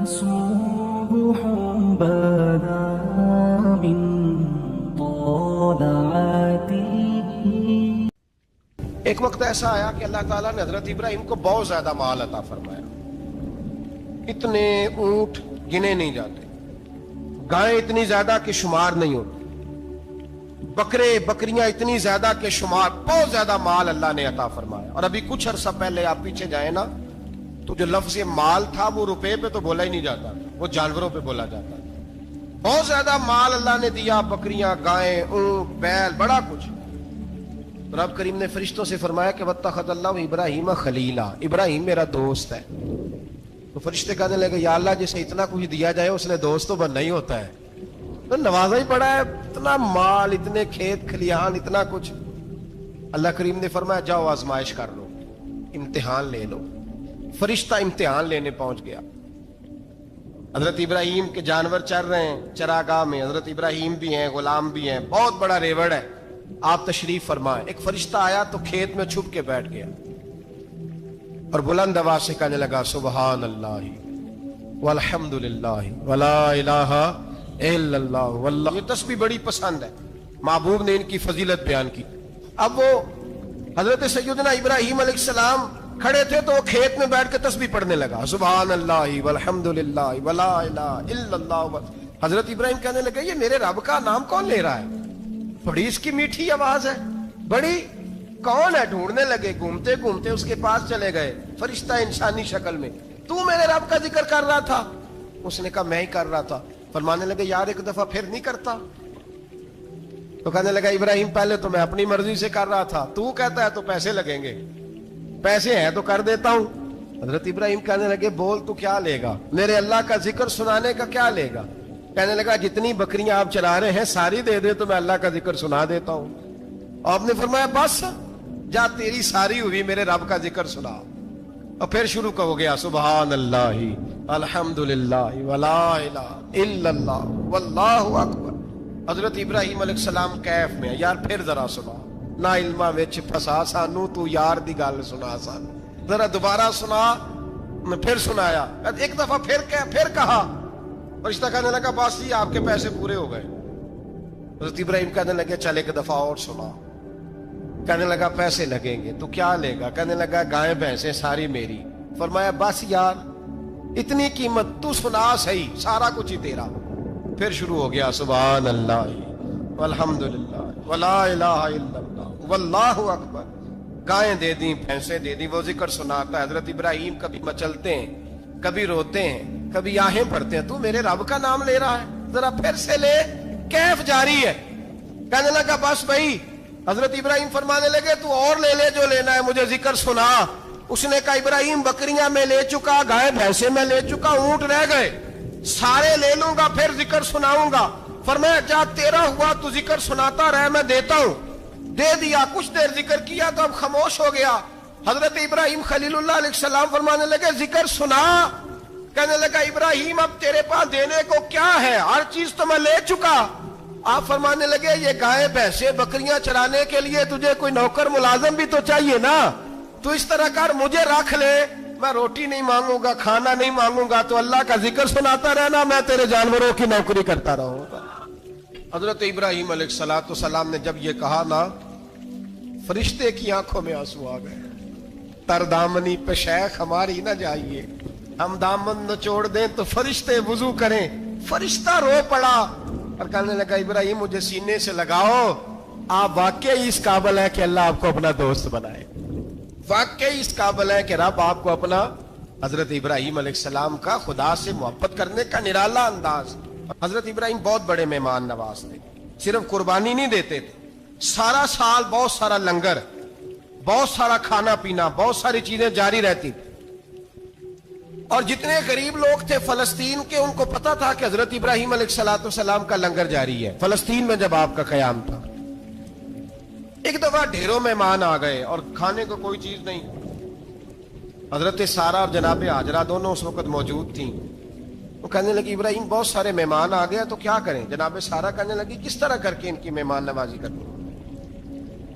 صبح بدا من طلعته. ایک وقت ایسا آیا کہ اللہ تعالیٰ نے حضرت ابراہیم کو بہت زیادہ مال عطا فرمایا. اتنے اونٹ گنے نہیں جاتے، گائیں اتنی زیادہ کہ شمار نہیں ہوتے، بکرے بکریاں اتنی زیادہ کہ شمار، بہت زیادہ مال اللہ نے عطا فرمایا. اور ابھی کچھ عرصہ پہلے آپ پیچھے جائیں نا تو جو لفظ مال تھا وہ روپے پہ تو بولا ہی نہیں جاتا، وہ جانوروں پہ بولا جاتا. بہت زیادہ مال اللہ نے دیا، بکریاں، گائیں، اونٹ، بیل، بڑا کچھ. رب کریم نے فرشتوں سے فرمایا کہ واتخذ اللہ ابراہیم خلیلا، ابراہیم میرا دوست ہے. تو فرشتے کہنے لگے یا اللہ جسے اتنا کچھ دیا جائے اس نے دوست تو بننا ہی ہوتا ہے، تو نوازا ہی پڑا ہے، اتنا مال، اتنے کھیت کھلیان، اتنا کچھ. اللہ کریم نے فرمایا جاؤ آزمائش کر لو، امتحان لے لو. فرشتہ امتحان لینے پہنچ گیا. حضرت ابراہیم کے جانور چر رہے ہیں چراگاہ میں، حضرت ابراہیم بھی ہیں، غلام بھی ہیں، بہت بڑا ریوڑ ہے. آپ تشریف فرمائیں. ایک فرشتہ آیا تو کھیت میں چھپ کے بیٹھ گیا اور بلند آواز سے کہنے لگا سبحان اللہ والحمد للہ ولا الہ الا اللہ واللہ. یہ تسبیح بڑی پسند ہے، محبوب نے ان کی فضیلت بیان کی. اب وہ حضرت سیدنا ابراہیم علیہ السلام کھڑے تھے تو وہ کھیت میں بیٹھ کے تسبیح پڑھنے لگا سبحان اللہ والحمد للہ ولا الہ الا اللہ. حضرت ابراہیم کہنے لگے یہ میرے رب کا نام کون لے رہا ہے؟ بڑی اس کی میٹھی آواز ہے، بڑی، کون ہے؟ ڈھونڈنے لگے، گھومتے گھومتے اس کے پاس چلے گئے. فرشتہ انسانی شکل میں، تو میرے رب کا ذکر کر رہا تھا؟ اس نے کہا میں ہی کر رہا تھا. فرمانے لگے یار ایک دفعہ پھر نہیں کرتا؟ تو کہنے لگا ابراہیم پہلے تو میں اپنی مرضی سے کر رہا تھا، تو کہتا ہے تو پیسے لگیں گے، پیسے ہیں تو کر دیتا ہوں. حضرت ابراہیم کہنے لگے بول تو کیا لے گا؟ میرے اللہ کا ذکر سنانے کا کیا لے گا؟ کہنے لگا جتنی بکریاں آپ چلا رہے ہیں ساری دے دے تو میں اللہ کا ذکر سنا دیتا ہوں. آپ نے فرمایا بس جا تیری ساری ہوئی، میرے رب کا ذکر سنا. اور پھر شروع ہو گیا سبحان اللہ الحمد للہ ولا الہ الا اللہ واللہ اکبر. حضرت ابراہیم علیہ السلام کیف میں یار پھر ذرا سنا، نا علما وچ پھسا سانو، تو یار دی گل سنا سانو، ذرا دوبارہ سنا. میں پھر سنایا، ایک دفعہ پھر کہا. فرشتہ کہنے لگا بس یہ آپ کے پیسے پورے ہو گئے. حضرت ابراہیم کہنے لگے چل ایک دفعہ اور سنا. کہنے لگا پیسے لگیں گے. تو کیا لے گا؟ کہنے لگا گائیں بھینسیں ساری میری. فرمایا بس یار اتنی قیمت، تو سنا صحیح، سارا کچھ ہی تیرا. پھر شروع ہو گیا سبحان اللہ والحمد للہ ولا الہ الا اللہ واللہ اکبر. گائیں دے دیں، بھینسیں دے دیں، وہ ذکر سناتا ہے. حضرت ابراہیم کبھی مچلتے ہیں، کبھی روتے ہیں، کبھی آہیں پڑھتے ہیں. تو میرے رب کا نام لے رہا ہے، ذرا پھر سے لے. کیف جاری ہے. کہنے لگا بس بھائی. حضرت ابراہیم فرمانے لگے تو اور لے لے جو لینا ہے، مجھے ذکر سنا. اس نے کہا ابراہیم بکریاں میں لے چکا، گائے بھینسیں میں لے چکا، اونٹ رہ گئے، سارے لے لوں گا پھر ذکر سناؤں گا. فرمایا جا تیرا ہوا تو ذکر سناتا رہ، میں دیتا ہوں. دے دیا. کچھ دیر ذکر کیا تو اب خاموش ہو گیا. حضرت ابراہیم خلیل اللہ علیہ السلام فرمانے لگے ذکر سنا. کہنے لگا ابراہیم اب تیرے پاس دینے کو کیا ہے؟ ہر چیز تو میں لے چکا. آپ فرمانے لگے یہ گائے بھینسیں بکریاں چرانے کے لیے تجھے کوئی نوکر ملازم بھی تو چاہیے نا. تو اس طرح کر مجھے رکھ لے، میں روٹی نہیں مانگوں گا، کھانا نہیں مانگوں گا، تو اللہ کا ذکر سناتا رہنا، میں تیرے جانوروں کی نوکری کرتا رہوں گا. حضرت ابراہیم علیہ السلام نے جب یہ کہا نا، فرشتے کی آنکھوں میں آنسو آ گئے. تر دامنی پہ شیخ ہماری نہ جائیے، ہم دامن نچوڑ دیں تو فرشتے وضو کریں. فرشتہ رو پڑا اور کہنے لگا ابراہیم مجھے سینے سے لگاؤ، آپ واقعی اس قابل ہے کہ اللہ آپ کو اپنا دوست بنائے، واقعی اس قابل ہے کہ رب آپ کو اپنا. حضرت ابراہیم علیہ السلام کا خدا سے محبت کرنے کا نرالا انداز. حضرت ابراہیم بہت بڑے مہمان نواز تھے. صرف قربانی نہیں دیتے تھے، سارا سال بہت سارا لنگر، بہت سارا کھانا پینا، بہت ساری چیزیں جاری رہتی تھی. اور جتنے غریب لوگ تھے فلسطین کے، ان کو پتا تھا کہ حضرت ابراہیم علیہ السلام کا لنگر جاری ہے. فلسطین میں جب آپ کا قیام تھا، ایک دفعہ ڈھیروں مہمان آ گئے اور کھانے کو کوئی چیز نہیں. حضرت سارہ اور جناب ہاجرہ دونوں اس وقت موجود تھیں. وہ کہنے لگی ابراہیم بہت سارے مہمان آ گئے تو کیا کریں؟ جناب سارہ کہنے لگی کس طرح کر کے ان کی مہمان نوازی کرنی.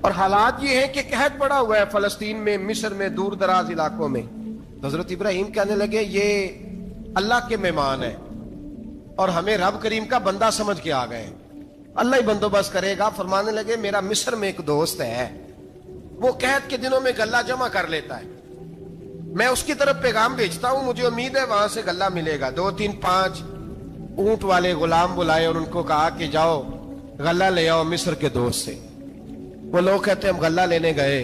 اور حالات یہ ہیں کہ قحط پڑا ہوا ہے فلسطین میں، مصر میں، دور دراز علاقوں میں. حضرت ابراہیم کہنے لگے یہ اللہ کے مہمان ہیں اور ہمیں رب کریم کا بندہ سمجھ کے آ گئے. اللہ ہی بندوبست کرے گا. فرمانے لگے میرا مصر میں ایک دوست ہے, وہ قحط کے دنوں میں غلہ جمع کر لیتا ہے, میں اس کی طرف پیغام بھیجتا ہوں, مجھے امید ہے وہاں سے غلہ ملے گا. 2 3 5 اونٹ والے غلام بلائے اور ان کو کہا کہ جاؤ غلہ لے آؤ مصر کے دوست سے. وہ لوگ کہتے ہیں ہم غلہ لینے گئے,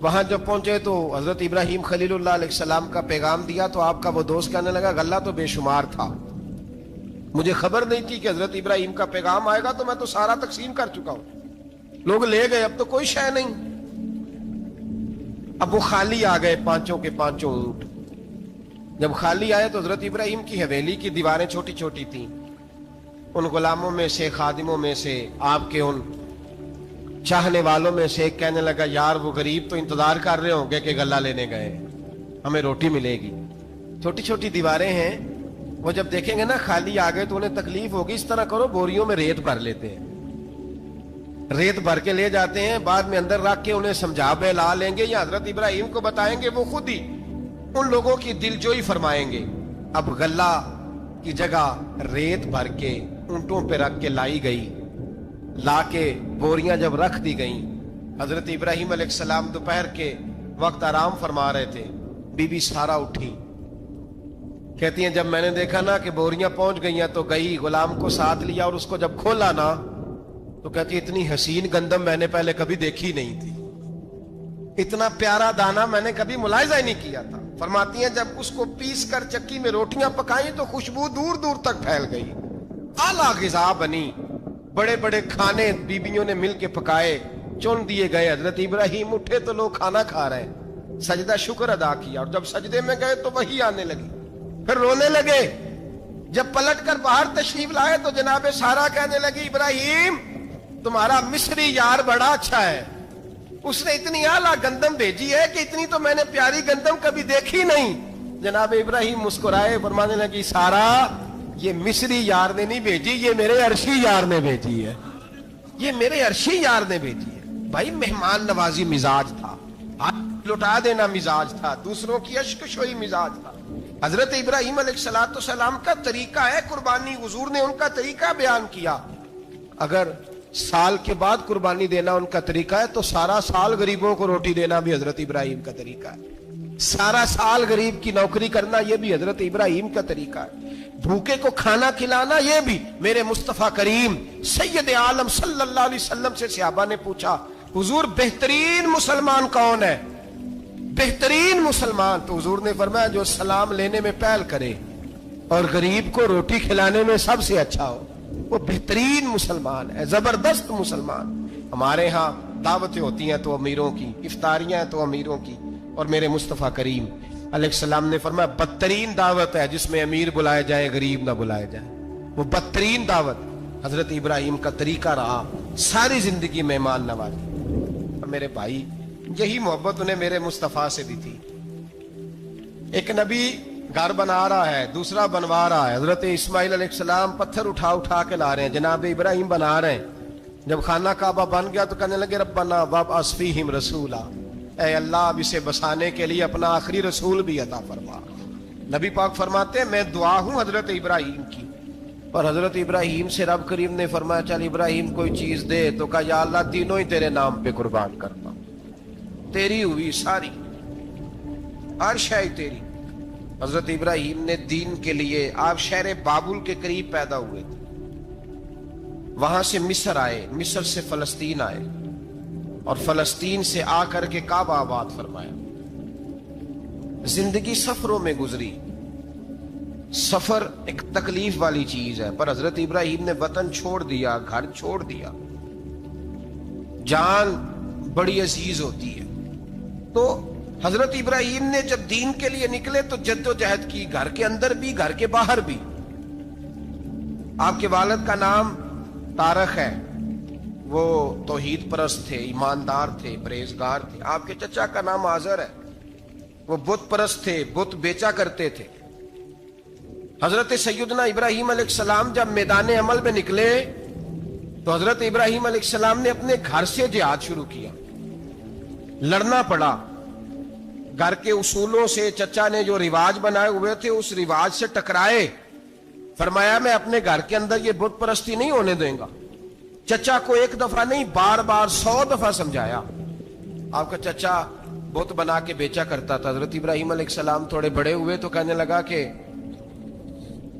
وہاں جب پہنچے تو حضرت ابراہیم خلیل اللہ علیہ السلام کا پیغام دیا تو آپ کا وہ دوست کہنے لگا غلہ تو بے شمار تھا, مجھے خبر نہیں تھی کہ حضرت ابراہیم کا پیغام آئے گا, تو میں تو سارا تقسیم کر چکا ہوں. لوگ لے گئے, اب تو کوئی شے نہیں. اب وہ خالی آ گئے 5 کے 5 اونٹ. جب خالی آئے تو حضرت ابراہیم کی حویلی کی دیواریں چھوٹی چھوٹی تھیں. ان غلاموں میں سے, خادموں میں سے, آپ کے ان چاہنے والوں میں سے ایک کہنے لگا یار وہ غریب تو انتظار کر رہے ہوں گے کہ غلہ لینے گئے, ہمیں روٹی ملے گی. چھوٹی چھوٹی دیواریں ہیں, وہ جب دیکھیں گے نا خالی آ گئے تو انہیں تکلیف ہوگی. اس طرح کرو بوریوں میں ریت بھر لیتے ہیں, ریت بھر کے لے جاتے ہیں, بعد میں اندر رکھ کے انہیں سمجھا بہلا لیں گے یا حضرت ابراہیم کو بتائیں گے, وہ خود ہی ان لوگوں کی دلجوئی فرمائیں گے. اب غلہ کی جگہ ریت بھر کے اونٹوں پہ رکھ کے لائی گئی. لا کے بوریاں جب رکھ دی گئیں, حضرت ابراہیم علیہ السلام دوپہر کے وقت آرام فرما رہے تھے. بی بی سارا اٹھی, کہتی ہیں جب میں نے دیکھا نا کہ بوریاں پہنچ گئی ہیں تو گئی, غلام کو ساتھ لیا اور اس کو جب کھولا نا تو کہتی اتنی حسین گندم میں نے پہلے کبھی دیکھی نہیں تھی, اتنا پیارا دانا میں نے کبھی ملاحظہ ہی نہیں کیا تھا. فرماتی ہیں جب اس کو پیس کر چکی میں روٹیاں پکائیں تو خوشبو دور دور تک پھیل گئی. اعلیٰ غذا بنی, بڑے بڑے کھانے بیبیوں نے مل کے پکائے, چن دیے گئے. حضرت ابراہیم اٹھے تو لوگ کھانا کھا رہے, سجدہ شکر ادا کیا, اور جب سجدے میں گئے تو وہی آنے لگی, پھر رونے لگے. جب پلٹ کر باہر تشریف لائے تو جناب سارا کہنے لگی ابراہیم تمہارا مصری یار بڑا اچھا ہے, اس نے اتنی اعلیٰ گندم بھیجی ہے کہ اتنی تو میں نے پیاری گندم کبھی دیکھی نہیں. جناب ابراہیم مسکرائے, فرمانے لگی سارا یہ مصری یار نے نہیں بھیجی, یہ میرے عرشی یار نے بھیجی ہے, یہ میرے عرشی یار نے بھیجی ہے. بھائی مہمان نوازی مزاج تھا, لٹا دینا مزاج تھا, دوسروں کی اشک شوئی مزاج تھا. حضرت ابراہیم علیہ السلام کا طریقہ ہے قربانی, حضور نے ان کا طریقہ بیان کیا. اگر سال کے بعد قربانی دینا ان کا طریقہ ہے تو سارا سال غریبوں کو روٹی دینا بھی حضرت ابراہیم کا طریقہ ہے. سارا سال غریب کی نوکری کرنا یہ بھی حضرت ابراہیم کا طریقہ ہے. بھوکے کو کھانا کھلانا یہ بھی میرے مصطفیٰ کریم سید عالم صلی اللہ علیہ وسلم سے صحابہ نے پوچھا حضور بہترین مسلمان کون ہے؟ بہترین مسلمان تو حضور نے فرمایا جو سلام لینے میں پہل کرے اور غریب کو روٹی کھلانے میں سب سے اچھا ہو, وہ بہترین مسلمان ہے, زبردست مسلمان. ہمارے ہاں دعوتیں ہوتی ہیں تو امیروں کی, افطاریاں ہیں تو امیروں کی, اور میرے مصطفیٰ کریم علیہ السلام نے فرمایا بدترین دعوت ہے جس میں امیر بلائے جائے غریب نہ بلائے جائے, وہ بدترین دعوت. حضرت ابراہیم کا طریقہ رہا ساری زندگی مہمان نوازی. اور میرے بھائی یہی محبت انہیں میرے مصطفیٰ سے بھی تھی. ایک نبی گھر بنا رہا ہے, دوسرا بنوا رہا ہے. حضرت اسماعیل علیہ السلام پتھر اٹھا اٹھا کے لا رہے ہیں, جناب ابراہیم بنا رہے ہیں. جب خانہ کعبہ بن گیا تو کہنے لگے ربنا وابعث فیہم رسولا, اے اللہ اب اسے بسانے کے لیے اپنا آخری رسول بھی عطا فرما. نبی پاک فرماتے ہیں میں دعا ہوں حضرت ابراہیم کی, اور حضرت ابراہیم سے رب کریم نے فرمایا چل ابراہیم کوئی چیز دے, تو کہا یا اللہ تینوں ہی تیرے نام پہ قربان کرتا ہوں, تیری ہوئی ساری, ہر شے تیری. حضرت ابراہیم نے دین کے لیے, آپ شہر بابل کے قریب پیدا ہوئے تھے, وہاں سے مصر آئے, مصر سے فلسطین آئے, اور فلسطین سے آ کر کے کعبہ آباد فرمایا. زندگی سفروں میں گزری. سفر ایک تکلیف والی چیز ہے, پر حضرت ابراہیم نے وطن چھوڑ دیا, گھر چھوڑ دیا. جان بڑی عزیز ہوتی ہے, تو حضرت ابراہیم نے جب دین کے لیے نکلے تو جد و جہد کی, گھر کے اندر بھی گھر کے باہر بھی. آپ کے والد کا نام طارق ہے, وہ توحید پرست تھے, ایماندار تھے, پرہیزگار تھے. آپ کے چچا کا نام آزر ہے, وہ بت پرست تھے, بت بیچا کرتے تھے. حضرت سیدنا ابراہیم علیہ السلام جب میدان عمل میں نکلے تو حضرت ابراہیم علیہ السلام نے اپنے گھر سے جہاد شروع کیا, لڑنا پڑا. گھر کے اصولوں سے چچا نے جو رواج بنائے ہوئے تھے اس رواج سے ٹکرائے. فرمایا میں اپنے گھر کے اندر یہ بت پرستی نہیں ہونے دیں گا. چچا کو ایک دفعہ نہیں بار بار 100 دفعہ سمجھایا. آپ کا چچا بت بنا کے بیچا کرتا تھا. حضرت ابراہیم علیہ السلام تھوڑے بڑے ہوئے تو کہنے لگا کہ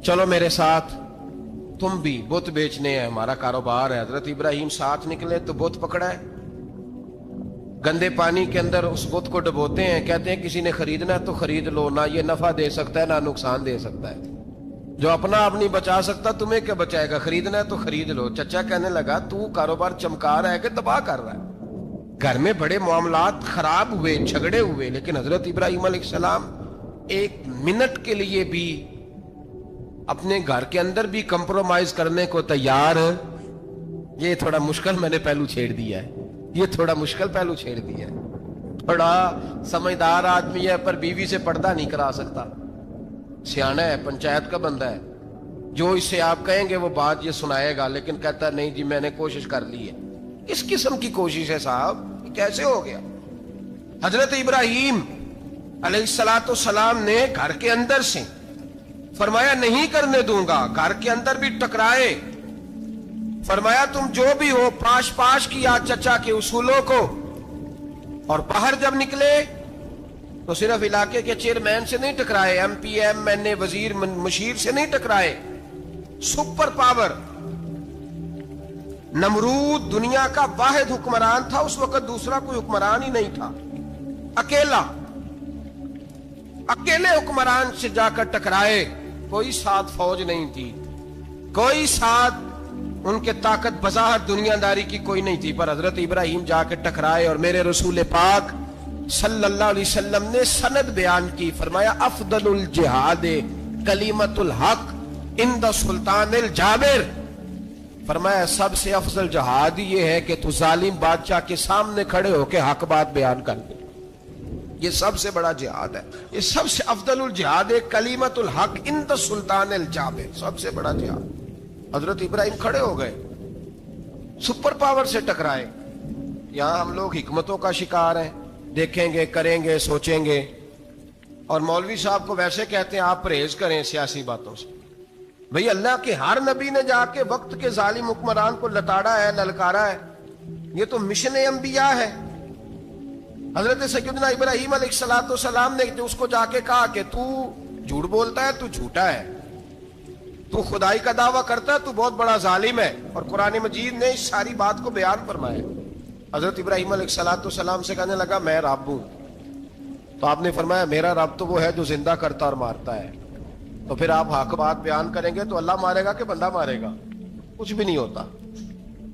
چلو میرے ساتھ, تم بھی بت بیچنے ہیں, ہمارا کاروبار ہے. حضرت ابراہیم ساتھ نکلے تو بت پکڑا ہے, گندے پانی کے اندر اس بت کو ڈبوتے ہیں, کہتے ہیں کسی نے خریدنا ہے تو خرید لو, نہ یہ نفع دے سکتا ہے نہ نقصان دے سکتا ہے. جو اپنا آپ نہیں بچا سکتا تمہیں کیا بچائے گا, خریدنا ہے تو خرید لو. چچا کہنے لگا تو کاروبار چمکا رہا ہے کہ تباہ کر رہا ہے. گھر میں بڑے معاملات خراب ہوئے, جھگڑے ہوئے, لیکن حضرت ابراہیم علیہ السلام ایک منٹ کے لیے بھی اپنے گھر کے اندر بھی کمپرومائز کرنے کو تیار. یہ تھوڑا مشکل میں نے پہلو چھیڑ دیا ہے, یہ تھوڑا مشکل پہلو چھیڑ دیا ہے. تھوڑا سمجھدار آدمی ہے پر بیوی سے پردہ نہیں کرا سکتا, سیانا ہے, پنچایت کا بندہ ہے, جو اس سے آپ کہیں گے وہ بات یہ سنائے گا, لیکن کہتا ہے نہیں جی میں نے کوشش کر لی ہے. کس قسم کی کوشش ہے صاحب, یہ کیسے ہو گیا؟ حضرت ابراہیم علیہ السلام نے گھر کے اندر سے فرمایا نہیں کرنے دوں گا. گھر کے اندر بھی ٹکرائے, فرمایا تم جو بھی ہو پاش پاش کیا چچا کے اصولوں کو, اور باہر جب نکلے تو صرف علاقے کے چیئرمین سے نہیں ٹکرائے, ایم پی ایم این اے وزیر مشیر سے نہیں ٹکرائے, سپر پاور نمرود دنیا کا واحد حکمران تھا اس وقت, دوسرا کوئی حکمران ہی نہیں تھا, اکیلے حکمران سے جا کر ٹکرائے. کوئی ساتھ فوج نہیں تھی, کوئی ساتھ ان کے طاقت بظاہر دنیا داری کی کوئی نہیں تھی, پر حضرت ابراہیم جا کے ٹکرائے. اور میرے رسول پاک صلی اللہ علیہ وسلم نے سند بیان کی, فرمایا افضل الجہاد کلمۃ الحق عند سلطان الجابر. فرمایا سب سے افضل جہاد یہ ہے کہ تو ظالم بادشاہ کے سامنے کھڑے ہو کے حق بات بیان کر دے. یہ سب سے بڑا جہاد ہے, یہ سب سے افضل الجہاد کلمۃ الحق عند سلطان الجابر, سب سے بڑا جہاد. حضرت ابراہیم کھڑے ہو گئے, سپر پاور سے ٹکرائے. یہاں ہم لوگ حکمتوں کا شکار ہیں, دیکھیں گے, کریں گے, سوچیں گے, اور مولوی صاحب کو ویسے کہتے ہیں آپ پرہیز کریں سیاسی باتوں سے. بھئی اللہ کے ہر نبی نے جا کے وقت کے ظالم حکمران کو لتاڑا ہے, للکارا ہے. یہ تو مشن انبیاء ہے. حضرت سیدنا ابراہیم علیہ السلام نے اس کو جا کے کہا کہ تو جھوٹ بولتا ہے, تو جھوٹا ہے, تو خدائی کا دعویٰ کرتا ہے, تو بہت بڑا ظالم ہے. اور قرآن مجید نے اس ساری بات کو بیان فرمایا. حضرت ابراہیم علیہ السلام سے کہنے لگا میں رب ہوں. تو آپ نے فرمایا میرا رب تو وہ ہے جو زندہ کرتا اور مارتا ہے. تو پھر آپ حق بات بیان کریں گے تو اللہ مارے گا کہ بندہ مارے گا؟ کچھ بھی نہیں ہوتا,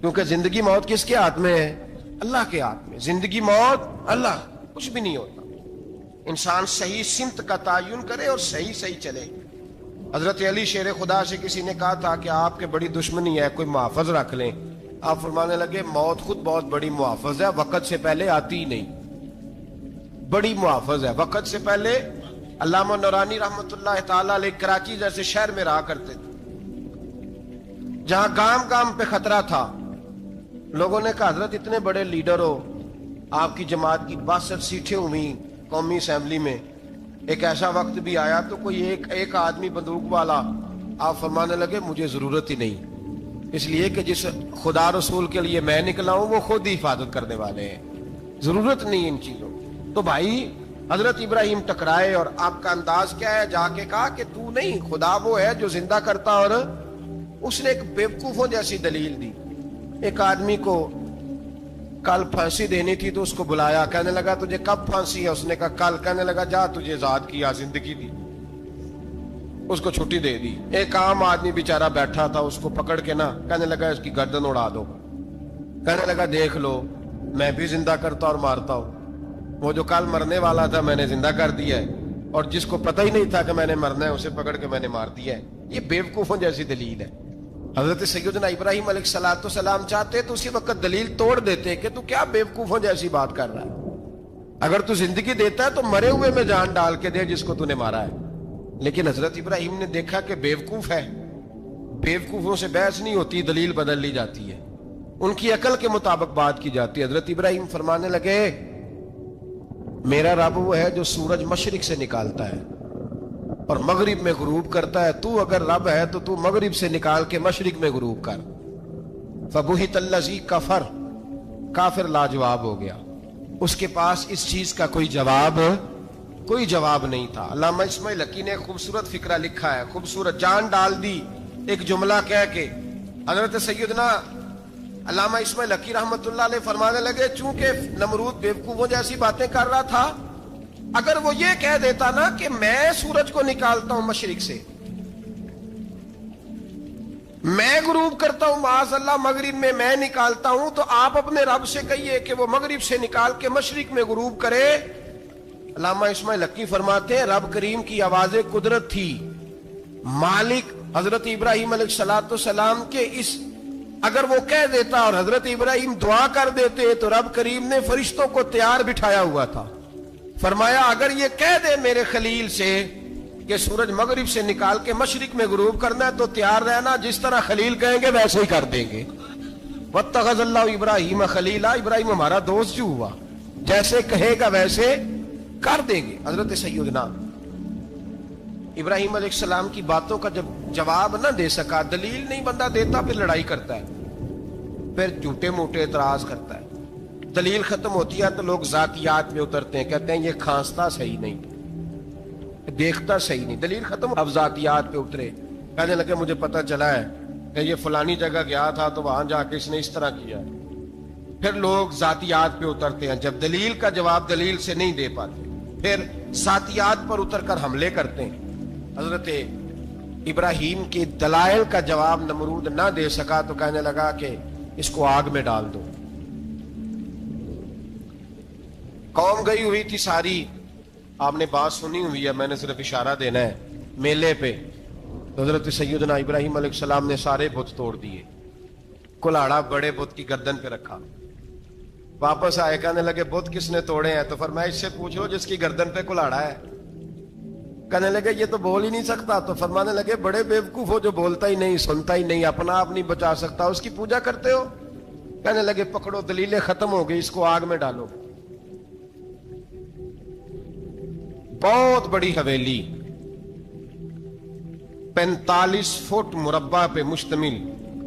کیونکہ زندگی موت کس کے ہاتھ میں ہے؟ اللہ کے ہاتھ میں. زندگی موت اللہ, کچھ بھی نہیں ہوتا. انسان صحیح سمت کا تعین کرے اور صحیح چلے. حضرت علی شیر خدا سے کسی نے کہا تھا کہ آپ کے بڑی دشمنی ہے, کوئی محافظ رکھ لیں. آپ فرمانے لگے موت خود بہت بڑی محافظ ہے, وقت سے پہلے آتی ہی نہیں. بڑی محافظ ہے, وقت سے پہلے. علامہ نورانی رحمت اللہ تعالی علیہ کراچی جیسے شہر میں رہا کرتے تھے, جہاں گام گام پہ خطرہ تھا. لوگوں نے کہا حضرت اتنے بڑے لیڈر ہو, آپ کی جماعت کی 62 سیٹیں ہوئی قومی اسمبلی میں, ایک ایسا وقت بھی آیا تو کوئی ایک آدمی بندوق والا. آپ فرمانے لگے مجھے ضرورت ہی نہیں, اس لیے کہ جس خدا رسول کے لیے میں نکلا ہوں وہ خود ہی حفاظت کرنے والے ہیں, ضرورت نہیں ان چیزوں. تو بھائی حضرت ابراہیم ٹکرائے, اور آپ کا انداز کیا ہے؟ جا کے کہا کہ تو نہیں, خدا وہ ہے جو زندہ کرتا. اور اس نے ایک بیوقوفوں جیسی دلیل دی. ایک آدمی کو کل پھانسی دینی تھی تو اس کو بلایا, کہنے لگا تجھے کب پھانسی ہے؟ اس نے کہا کل. کہنے لگا جا تجھے آزاد کیا, زندگی دی, اس کو چھٹی دے دی. ایک عام آدمی بیچارہ بیٹھا تھا, اس کو پکڑ کے نا کہنے لگا اس کی گردن اڑا دو. کہنے لگا دیکھ لو میں بھی زندہ کرتا اور مارتا ہوں. وہ جو کل مرنے والا تھا میں نے زندہ کر دیا ہے, اور جس کو پتہ ہی نہیں تھا کہ میں نے مرنا ہے اسے پکڑ کے میں نے مار دیا ہے. یہ بیوقوفوں جیسی دلیل ہے. حضرت سیدنا ابراہیم علیہ السلام چاہتے تو اسی وقت دلیل توڑ دیتے کہ تو کیا بیوقوفوں جیسی بات کر رہا ہے. اگر تو زندگی دیتا ہے تو مرے ہوئے میں جان ڈال کے دے جس کو تو نے مارا ہے. لیکن حضرت ابراہیم نے دیکھا کہ بیوقوف ہے, بیوقوفوں سے بحث نہیں ہوتی, دلیل بدل لی جاتی ہے, ان کی عقل کے مطابق بات کی جاتی ہے. حضرت ابراہیم فرمانے لگے میرا رب وہ ہے جو سورج مشرق سے نکالتا ہے اور مغرب میں غروب کرتا ہے. تو اگر رب ہے تو تو مغرب سے نکال کے مشرق میں غروب کر. فبہت الذی کفر, کافر لاجواب ہو گیا, اس کے پاس اس چیز کا کوئی جواب نہیں تھا. علامہ اسماعیل حقی نے خوبصورت فقرہ لکھا ہے, خوبصورت جان ڈال دی ایک جملہ کہہ کے. حضرت سیدنا علامہ اسماعیل حقی رحمت اللہ علیہ فرمانے لگے چونکہ نمرود بیوقوفوں جیسی باتیں کر رہا تھا, اگر وہ یہ کہہ دیتا نا کہ میں سورج کو نکالتا ہوں مشرق سے, میں غروب کرتا ہوں معاذ اللہ مغرب میں نکالتا ہوں, تو آپ اپنے رب سے کہیے کہ وہ مغرب سے نکال کے مشرق میں غروب کرے. علامہ اسماعیل حقی فرماتے ہیں رب کریم کی آواز قدرت تھی, مالک حضرت ابراہیم علیہ السلام کے اس, اگر وہ کہہ دیتا اور حضرت ابراہیم دعا کر دیتے تو رب کریم نے فرشتوں کو تیار بٹھایا ہوا تھا. فرمایا اگر یہ کہہ دے میرے خلیل سے کہ سورج مغرب سے نکال کے مشرق میں غروب کرنا ہے تو تیار رہنا, جس طرح خلیل کہیں گے ویسے ہی کر دیں گے. واتخذ اللہ ابراہیم خلیلا, ابراہیم ہمارا دوست جو ہوا, جیسے کہے گا ویسے کر دیں گے. حضرت سیدنا ابراہیم علیہ السلام کی باتوں کا جب جواب نہ دے سکا, دلیل نہیں بندہ دیتا, پھر لڑائی کرتا ہے, پھر جھوٹے موٹے اعتراض کرتا ہے. دلیل ختم ہوتی ہے تو لوگ ذاتیات میں اترتے ہیں, کہتے ہیں یہ کھانستا صحیح نہیں, دیکھتا صحیح نہیں. دلیل ختم, اب ذاتیات پہ اترے, کہنے لگے مجھے پتہ چلا ہے کہ یہ فلانی جگہ گیا تھا تو وہاں جا کے اس نے اس طرح کیا. پھر لوگ ذاتیات پہ اترتے ہیں, جب دلیل کا جواب دلیل سے نہیں دے پاتے پھر ذاتیات پر اتر کر حملے کرتے ہیں. حضرت ابراہیم کے دلائل کا جواب نمرود نہ دے سکا تو کہنے لگا کہ اس کو آگ میں ڈال دو. قوم گئی ہوئی تھی ساری, آپ نے بات سنی ہوئی ہے, میں نے صرف اشارہ دینا ہے, میلے پہ حضرت سیدنا ابراہیم علیہ السلام نے سارے بت توڑ دیے, کلاڑا بڑے بت کی گردن پہ رکھا. واپس آئے, کہنے لگے بت کس نے توڑے ہیں, تو فرمایا اس سے پوچھو جس کی گردن پہ کلاڑا ہے. کہنے لگے یہ تو بول ہی نہیں سکتا, تو فرمانے لگے بڑے بیوقوف ہو جو بولتا ہی نہیں, سنتا ہی نہیں, اپنا آپ نہیں بچا سکتا, اس کی پوجا کرتے ہو. کہنے لگے پکڑو, دلیلیں ختم ہو گئی, اس کو آگ میں ڈالو. بہت بڑی حویلی 45 فٹ مربع پہ مشتمل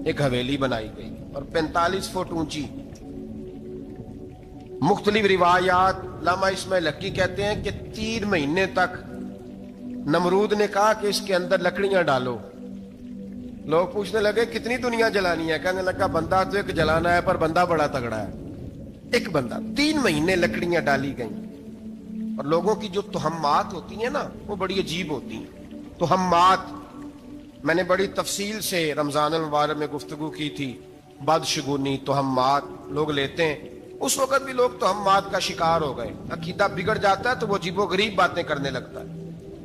ایک حویلی بنائی گئی اور 45 فٹ اونچی. مختلف روایات, علامہ اسماعیل حقی کہتے ہیں کہ 3 مہینے تک نمرود نے کہا کہ اس کے اندر لکڑیاں ڈالو. لوگ پوچھنے لگے کتنی دنیا جلانی ہے, کہنے لگا بندہ تو ایک جلانا ہے, پر بندہ بڑا تگڑا ہے, ایک بندہ. 3 مہینے لکڑیاں ڈالی گئیں. اور لوگوں کی جو تہمات ہوتی ہیں نا وہ بڑی عجیب ہوتی ہیں. تہمات میں نے بڑی تفصیل سے رمضان المبارک میں گفتگو کی تھی. بدشگونی, تہمات لوگ لیتے ہیں. اس وقت بھی لوگ تہمات کا شکار ہو گئے. عقیدہ بگڑ جاتا ہے تو وہ عجیب و غریب باتیں کرنے لگتا ہے.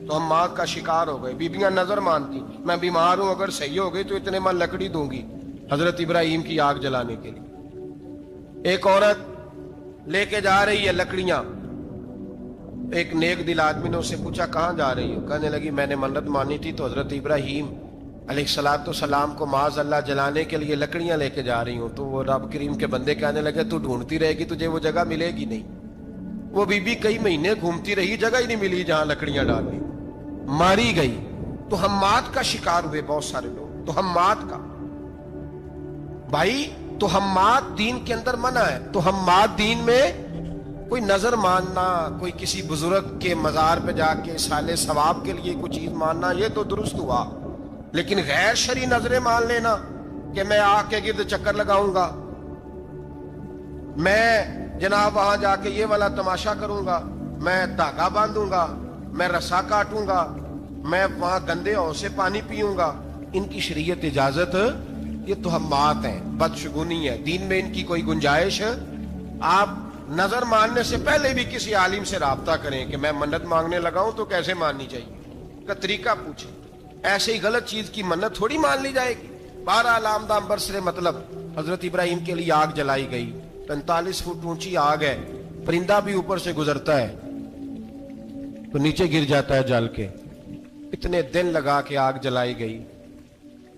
تہمات کا شکار ہو گئے. بیبیاں نظر مانتی, میں بیمار ہوں, اگر صحیح ہو گئی تو اتنے من لکڑی دوں گی حضرت ابراہیم کی آگ جلانے کے لیے. ایک عورت لے کے جا رہی ہے لکڑیاں. ایک نیک دل آدمی نے اسے پوچھا کہاں جا رہی ہو, کہنے لگی میں نے منت مانی تھی تو حضرت ابراہیم علیہ السلام کو معاذ اللہ جلانے کے لیے لکڑیاں لے کے جا رہی ہوں. تو وہ رب کریم کے بندے کہنے لگے تو ڈھونڈتی رہے گی, تجھے وہ جگہ ملے گی نہیں. وہ بی بی کئی مہینے گھومتی رہی, جگہ ہی نہیں ملی جہاں لکڑیاں ڈالنی, ماری گئی. تہمات کا شکار ہوئے بہت سارے لوگ. تہمات کا بھائی, تہمات دین کے اندر منع ہے. تہمات دین میں کوئی نظر ماننا, کوئی کسی بزرگ کے مزار پہ جا کے سالے ثواب کے لیے کوئی چیز ماننا, یہ تو درست ہوا. لیکن غیر شرعی نظریں مان لینا کہ میں آگ کے گرد چکر لگاؤں گا, میں جناب وہاں جا کے یہ والا تماشا کروں گا, میں دھاگا باندھوں گا, میں رسا کاٹوں گا, میں وہاں گندے ہوں سے پانی پیوں گا, ان کی شریعت اجازت, یہ تہمات ہیں, بدشگونی ہے. دین میں ان کی کوئی گنجائش. آپ نظر ماننے سے پہلے بھی کسی عالم سے رابطہ کریں کہ میں منت مانگنے لگا ہوں تو کیسے ماننی چاہیے کا طریقہ پوچھیں. ایسے ہی غلط چیز کی منت تھوڑی مان لی جائے گی. 12 آمدام برسر مطلب حضرت ابراہیم کے لیے آگ جلائی گئی. 45 فٹ اونچی آگ ہے, پرندہ بھی اوپر سے گزرتا ہے تو نیچے گر جاتا ہے جل کے. اتنے دن لگا کے آگ جلائی گئی.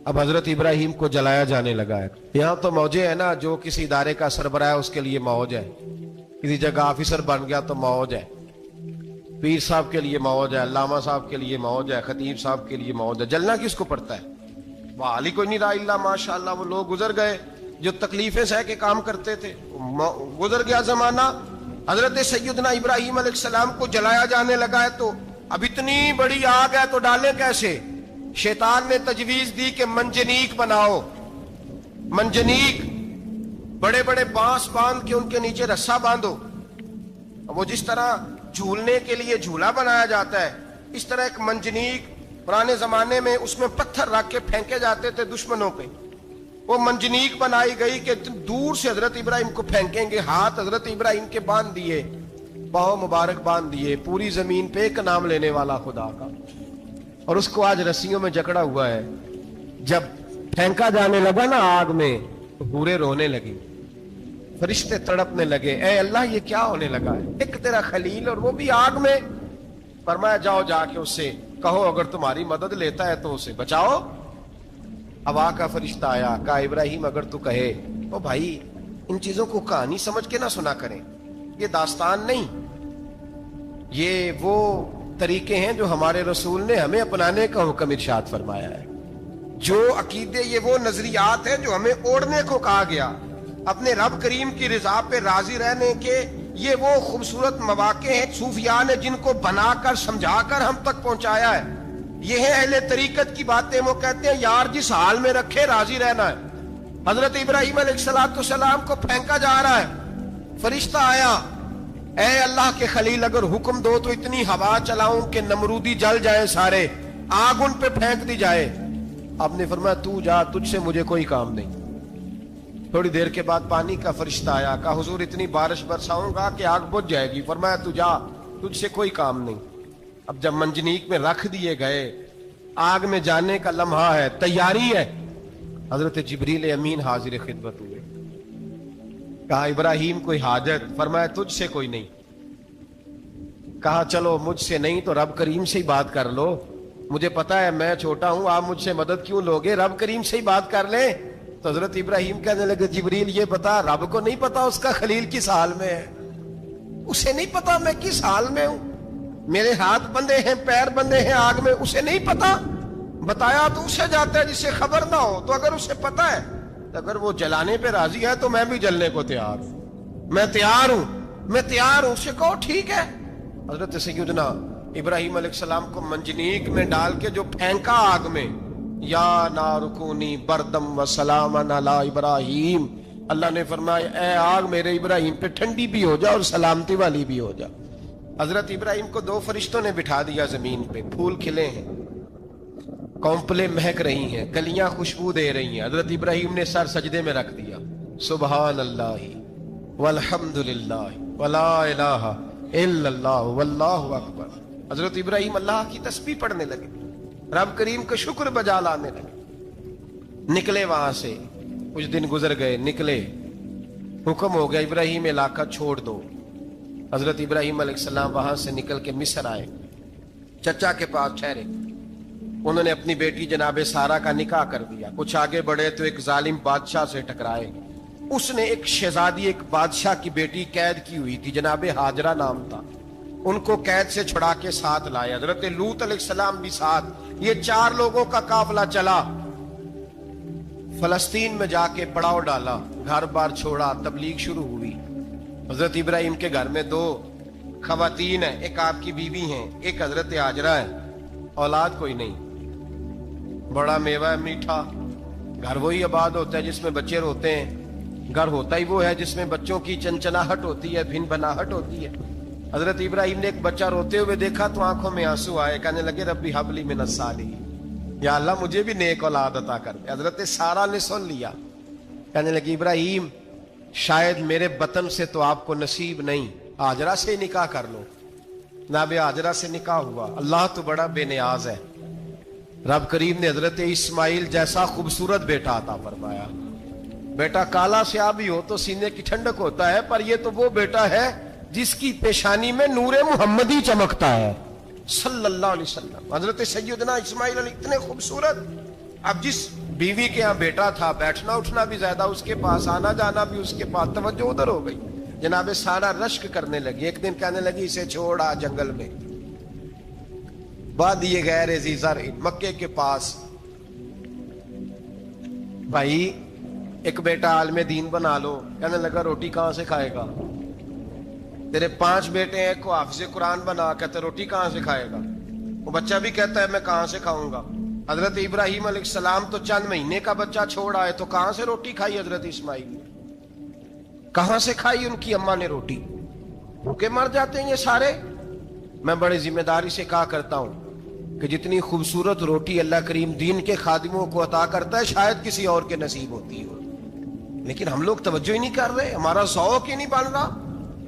اب حضرت ابراہیم کو جلایا جانے لگا ہے. یہاں تو موجیں ہیں نا, جو کسی ادارے کا سربراہ ہے اس کے لیے موج ہے, کسی جگہ آفیسر بن گیا تو موج ہے. پیر صاحب کے لیے موج ہے, علامہ صاحب کے لیے موج ہے, خطیب صاحب کے لیے موج ہے, جلنا کس کو پڑتا ہے؟ بحالی کوئی نہیں رہا اللہ ماشاءاللہ. وہ لوگ گزر گئے جو تکلیفیں سہ کے کام کرتے تھے, گزر گیا زمانہ. حضرت سیدنا ابراہیم علیہ السلام کو جلایا جانے لگا ہے تو اب اتنی بڑی آگ ہے تو ڈالیں کیسے؟ شیطان نے تجویز دی کہ منجنیق بناؤ, منجنیق, بڑے بڑے بانس باندھ کے ان کے نیچے رسا باندھو. وہ جس طرح جھولنے کے لیے جھولا بنایا جاتا ہے, اس طرح ایک منجنیق پرانے زمانے میں اس میں پتھر رکھ کے پھینکے جاتے تھے دشمنوں پہ. وہ منجنیق بنائی گئی کہ دور سے حضرت ابراہیم کو پھینکیں گے. ہاتھ حضرت ابراہیم کے باندھ دیے, پاؤں مبارک باندھ دیے, پوری زمین پہ ایک نام لینے والا خدا کا. اور اس کو آج رسیوں میں جکڑا ہوا ہے. جب پھینکا جانے لگا نا آگ میں تو پورے رونے لگے, فرشتے تڑپنے لگے, اے اللہ یہ کیا ہونے لگا ہے؟ ایک تیرا خلیل اور وہ بھی آگ میں. فرمایا جاؤ جا کے اس سے کہو اگر تمہاری مدد لیتا ہے تو اسے بچاؤ. ہوا کا فرشتہ آیا, کہا ابراہیم اگر تو کہے. او بھائی ان چیزوں کو کہانی سمجھ کے نہ سنا کریں, یہ داستان نہیں, یہ وہ طریقے ہیں جو ہمارے رسول نے ہمیں اپنانے کا حکم ارشاد فرمایا ہے. جو عقیدے, یہ وہ نظریات ہیں جو ہمیں اوڑھنے کو کہا گیا. اپنے رب کریم کی رضا پہ راضی رہنے کے یہ وہ خوبصورت مواقع ہیں صوفیاء نے جن کو بنا کر سمجھا کر ہم تک پہنچایا ہے. یہ ہے اہل طریقت کی باتیں. وہ کہتے ہیں یار جس حال میں رکھے راضی رہنا ہے. حضرت ابراہیم علیہ السلام کو پھینکا جا رہا ہے, فرشتہ آیا, اے اللہ کے خلیل اگر حکم دو تو اتنی ہوا چلاؤں کہ نمرودی جل جائیں سارے, آگ ان پہ پھینک دی جائے. آپ نے فرمایا تو جا, تجھ سے مجھے کوئی کام نہیں. تھوڑی دیر کے بعد پانی کا فرشتہ آیا, کہا حضور اتنی بارش برساؤں گا کہ آگ بجھ جائے گی. فرمایا تو جا, تجھ سے کوئی کام نہیں. اب جب منجنیق میں رکھ دیے گئے, آگ میں جانے کا لمحہ ہے, تیاری ہے, حضرت جبریل امین حاضر خدمت ہوئے. کہا ابراہیم کوئی حاجت؟ فرمایا تجھ سے کوئی نہیں. کہا چلو مجھ سے نہیں تو رب کریم سے ہی بات کر لو, مجھے پتا ہے میں چھوٹا ہوں, آپ مجھ سے مدد کیوں لوگے, رب کریم سے ہی بات کر لیں. تو حضرت ابراہیم کہنے لگے جبریل یہ بتا, رب کو نہیں پتا اس کا خلیل کس حال میں ہے؟ اسے نہیں پتا میں کس حال میں ہوں, میرے ہاتھ بندے ہیں, پیر بندے ہیں آگ میں, اسے نہیں پتا. بتایا تو اسے جاتا ہے جسے خبر نہ ہو. تو اگر اسے پتا ہے, اگر وہ جلانے پہ راضی ہے تو میں بھی جلنے کو تیار ہوں, میں تیار ہوں, میں تیار ہوں. اسے کہو ٹھیک ہے. حضرت سیدنا ابراہیم علیہ السلام کو منجنیق میں ڈال کے جو پھینکا آگ میں, یا نارکونی بردم و سلامن علی ابراہیم, اللہ نے فرمایا اے آگ میرے ابراہیم پہ ٹھنڈی بھی ہو جا اور سلامتی والی بھی ہو جا. حضرت ابراہیم کو دو فرشتوں نے بٹھا دیا زمین پہ, پھول کھلے ہیں, کونپلیں مہک رہی ہیں, کلیاں خوشبو دے رہی ہیں. حضرت ابراہیم نے سر سجدے میں رکھ دیا, سبحان اللہ والحمد للہ ولا الہ الا اللہ واللہ اکبر. حضرت ابراہیم اللہ کی تسبیح پڑھنے لگے, رب کریم کا شکر بجا لانے لگے. نکلے وہاں سے, کچھ دن گزر گئے, نکلے, حکم ہو گیا ابراہیم علاقہ چھوڑ دو. حضرت ابراہیم علیہ السلام وہاں سے نکل کے مصر آئے, چچا کے پاس ٹھہرے. انہوں نے اپنی بیٹی جناب سارہ کا نکاح کر دیا. کچھ آگے بڑھے تو ایک ظالم بادشاہ سے ٹکرائے. اس نے ایک شہزادی, ایک بادشاہ کی بیٹی قید کی ہوئی تھی, جناب ہاجرہ نام تھا, ان کو قید سے چھڑا کے ساتھ لائے. حضرت لوط علیہ السلام بھی ساتھ. یہ 4 لوگوں کا قافلہ چلا, فلسطین میں جا کے پڑاؤ ڈالا, گھر بار چھوڑا, تبلیغ شروع ہوئی. حضرت ابراہیم کے گھر میں 2 خواتین ہیں, ایک آپ کی بیوی ہیں, ایک حضرت ہاجرہ ہے. اولاد کوئی نہیں, بڑا میوہ ہے میٹھا. گھر وہی آباد ہوتا ہے جس میں بچے روتے ہیں, گھر ہوتا ہی وہ ہے جس میں بچوں کی چنچناہٹ ہوتی ہے, بھن بھناہٹ ہوتی ہے. حضرت ابراہیم نے ایک بچہ روتے ہوئے دیکھا تو آنکھوں میں آنسو آئے, کہنے لگے ربی حب لی من الصالحین, یا اللہ مجھے بھی نیک اولاد عطا کر دے. حضرت سارہ نے سن لیا, کہنے لگی ابراہیم شاید میرے بطن سے تو آپ کو نصیب نہیں, ہاجرہ سے نکاح کر لو. جناب ہاجرہ سے نکاح ہوا. اللہ تو بڑا بے نیاز ہے, رب کریم نے حضرت اسماعیل جیسا خوبصورت بیٹا عطا فرمایا. بیٹا کالا سیاہ بھی ہو تو سینے کی ٹھنڈک ہوتا ہے, پر یہ تو وہ بیٹا ہے جس کی پیشانی میں نور محمدی چمکتا ہے صلی اللہ علیہ وسلم. حضرت سیدنا اسماعیل علیہ اتنے خوبصورت. اب جس بیوی کے ہاں بیٹا تھا, بیٹھنا اٹھنا بھی زیادہ اس کے پاس, آنا جانا بھی اس کے پاس, توجہ ادھر ہو گئی. جناب سارہ رشک کرنے لگی. ایک دن کہنے لگی اسے چھوڑ آ جنگل میں, وادی غیر ذی زرع مکے کے پاس. بھائی ایک بیٹا عالم دین بنا لو, کہنے لگا روٹی کہاں سے کھائے گا. تیرے 5 بیٹے ہیں, کو حافظ قرآن بنا, کہتے روٹی کہاں سے کھائے گا. وہ بچہ بھی کہتا ہے میں کہاں سے کھاؤں گا. حضرت ابراہیم علیہ السلام تو چند مہینے کا بچہ چھوڑ آئے, تو کہاں سے روٹی کھائی حضرت اسماعیل نے, کہاں سے کھائی ان کی اماں نے روٹی. بھوکے مر جاتے ہیں یہ سارے. میں بڑے ذمہ داری سے کہا کرتا ہوں کہ جتنی خوبصورت روٹی اللہ کریم دین کے خادموں کو عطا کرتا ہے شاید کسی اور کے نصیب ہوتی ہو, لیکن ہم لوگ توجہ ہی نہیں کر رہے, ہمارا ذوق ہی نہیں بن رہا,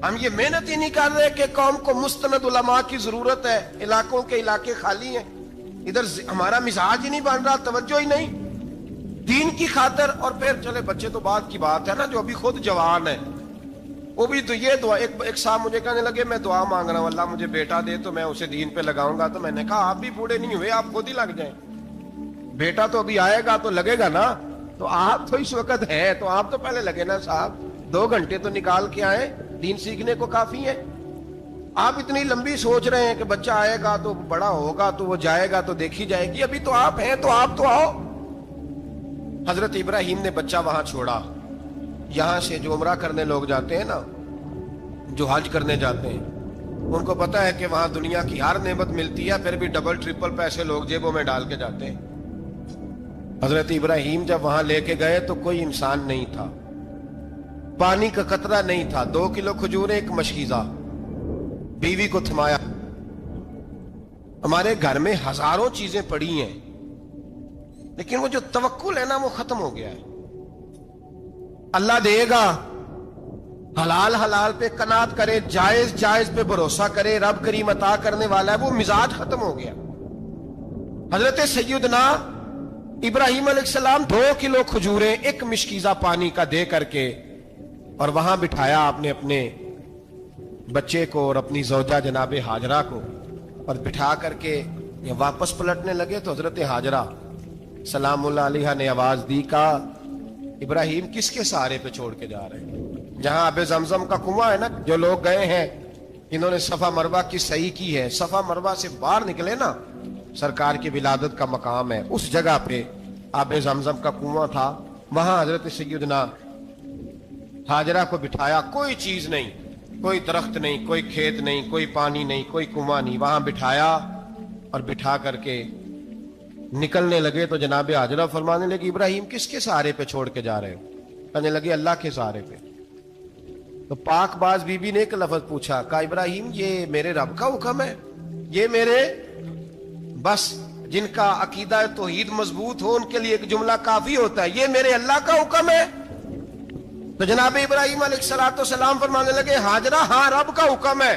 ہم یہ محنت ہی نہیں کر رہے کہ قوم کو مستند علماء کی ضرورت ہے, علاقوں کے علاقے خالی ہیں, ادھر ہمارا مزاج ہی نہیں بن رہا, توجہ ہی نہیں دین کی خاطر. اور پھر چلے بچے تو بعد کی بات ہے نا, جو ابھی خود جوان ہے وہ بھی تو یہ دعا. ایک صاحب مجھے کہنے لگے میں دعا مانگ رہا ہوں اللہ مجھے بیٹا دے تو میں اسے دین پہ لگاؤں گا. تو میں نے کہا آپ بھی بوڑھے نہیں ہوئے, آپ خود ہی لگ جائیں, بیٹا تو ابھی آئے گا تو لگے گا نا. تو آپ تو اس وقت ہے تو آپ تو پہلے لگے نا صاحب, 2 گھنٹے تو نکال کے آئے, دین سیکھنے کو کافی ہے. آپ اتنی لمبی سوچ رہے ہیں کہ بچہ آئے گا تو بڑا ہوگا تو وہ جائے گا تو دیکھی جائے گی, ابھی تو آپ ہیں تو آپ تو آؤ. حضرت ابراہیم نے بچہ وہاں چھوڑا. یہاں سے جو عمرہ کرنے لوگ جاتے ہیں نا, جو حج کرنے جاتے ہیں, ان کو پتا ہے کہ وہاں دنیا کی ہر نعمت ملتی ہے, پھر بھی ڈبل ٹرپل پیسے لوگ جیبوں میں ڈال کے جاتے ہیں. حضرت ابراہیم جب وہاں لے کے گئے تو کوئی انسان نہیں تھا, پانی کا قطرہ نہیں تھا, 2 کلو کھجوریں, ایک مشکیزہ, بیوی کو تھمایا. ہمارے گھر میں ہزاروں چیزیں پڑی ہیں, لیکن وہ جو توکل ہے نا وہ ختم ہو گیا ہے. اللہ دے گا, حلال حلال پہ قناعت کرے, جائز جائز پہ بھروسہ کرے, رب کریم عطا کرنے والا ہے, وہ مزاج ختم ہو گیا. حضرت سیدنا ابراہیم علیہ السلام 2 کلو کھجوریں, ایک مشکیزہ پانی کا دے کر کے, اور وہاں بٹھایا آپ نے اپنے بچے کو اور اپنی زوجہ جناب ہاجرہ کو, اور بٹھا کر کے یہ واپس پلٹنے لگے تو حضرت ہاجرہ سلام اللہ علیہ نے آواز دی, کہا ابراہیم کس کے سہارے پہ چھوڑ کے جا رہے ہیں. جہاں آب زمزم کا کنواں ہے نا, جو لوگ گئے ہیں انہوں نے صفا مروہ کی صحیح کی ہے, صفا مروہ سے باہر نکلے نا, سرکار کی ولادت کا مقام ہے, اس جگہ پہ آب زمزم کا کنواں تھا. وہاں حضرت سیدنا ہاجرہ کو بٹھایا, کوئی چیز نہیں, کوئی درخت نہیں, کوئی کھیت نہیں, کوئی پانی نہیں, کوئی کنواں نہیں, وہاں بٹھایا اور بٹھا کر کے نکلنے لگے تو جناب ہاجرہ فرمانے لگی ابراہیم کس کے سہارے پہ چھوڑ کے جا رہے ہو. کہنے لگے اللہ کے سہارے پہ. تو پاک باز بی بی نے ایک لفظ پوچھا, کہا ابراہیم یہ میرے رب کا حکم ہے, یہ میرے, بس جن کا عقیدہ توحید مضبوط ہو ان کے لیے ایک جملہ کافی ہوتا ہے, یہ میرے اللہ کا حکم ہے. تو جناب ابراہیم علیہ السلام فرمانے لگے ہاجرہ ہاں رب کا حکم ہے.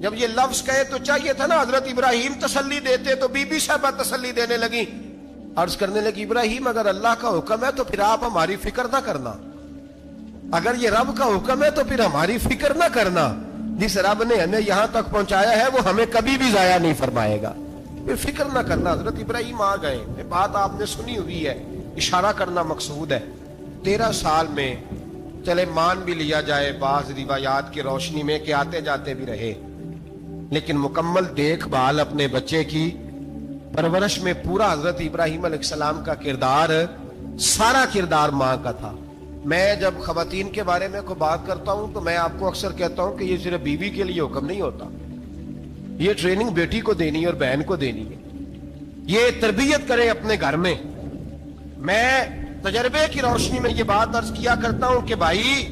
جب یہ لفظ کہے تو چاہیے تھا نا حضرت ابراہیم تسلی دیتے, تو بی بی صاحبہ تسلی دینے لگی, عرض کرنے لگی ابراہیم اگر اللہ کا حکم ہے تو پھر آپ ہماری فکر نہ کرنا, اگر یہ رب کا حکم ہے تو پھر ہماری فکر نہ کرنا, جس رب نے ہمیں یہاں تک پہنچایا ہے وہ ہمیں کبھی بھی ضائع نہیں فرمائے گا, پھر فکر نہ کرنا. حضرت ابراہیم آ گئے, بات آپ نے سنی ہوئی ہے, اشارہ کرنا مقصود ہے. 13 سال میں چلے مان بھی لیا جائے بعض روایات کی روشنی میں کہ آتے جاتے بھی رہے, لیکن مکمل دیکھ بھال اپنے بچے کی پرورش میں پورا حضرت ابراہیم علیہ السلام کا کردار, سارا کردار ماں کا تھا. میں جب خواتین کے بارے میں کوئی بات کرتا ہوں تو میں آپ کو اکثر کہتا ہوں کہ یہ صرف بیوی کے لیے حکم نہیں ہوتا, یہ ٹریننگ بیٹی کو دینی ہے اور بہن کو دینی ہے, یہ تربیت کرے اپنے گھر میں. میں تجربے کی روشنی میں یہ بات عرض کیا کرتا ہوں کہ بھائی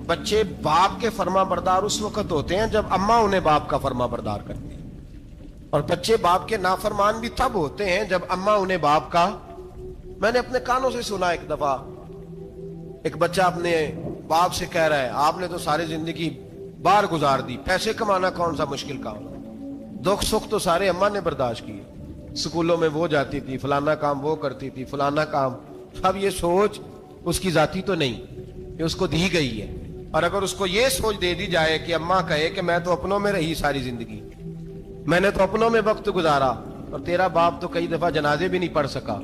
بچے باپ کے فرما بردار اس وقت ہوتے ہیں جب اماں انہیں باپ کا فرما بردار کرتی ہیں, اور بچے باپ کے نافرمان بھی تب ہوتے ہیں جب اماں انہیں باپ کا. میں نے اپنے کانوں سے سنا ایک دفعہ ایک بچہ اپنے باپ سے کہہ رہا ہے آپ نے تو ساری زندگی باہر گزار دی, پیسے کمانا کون سا مشکل کام, دکھ سکھ تو سارے اماں نے برداشت کیے, سکولوں میں وہ جاتی تھی, فلانا کام وہ کرتی تھی, فلانا کام. اب یہ سوچ اس کی ذاتی تو نہیں, یہ اس کو دی گئی ہے, اور اگر اس کو یہ سوچ دے دی جائے کہ اماں کہے کہ میں تو اپنوں میں رہی ساری زندگی, میں نے تو اپنوں میں وقت گزارا, اور تیرا باپ تو کئی دفعہ جنازے بھی نہیں پڑھ سکا,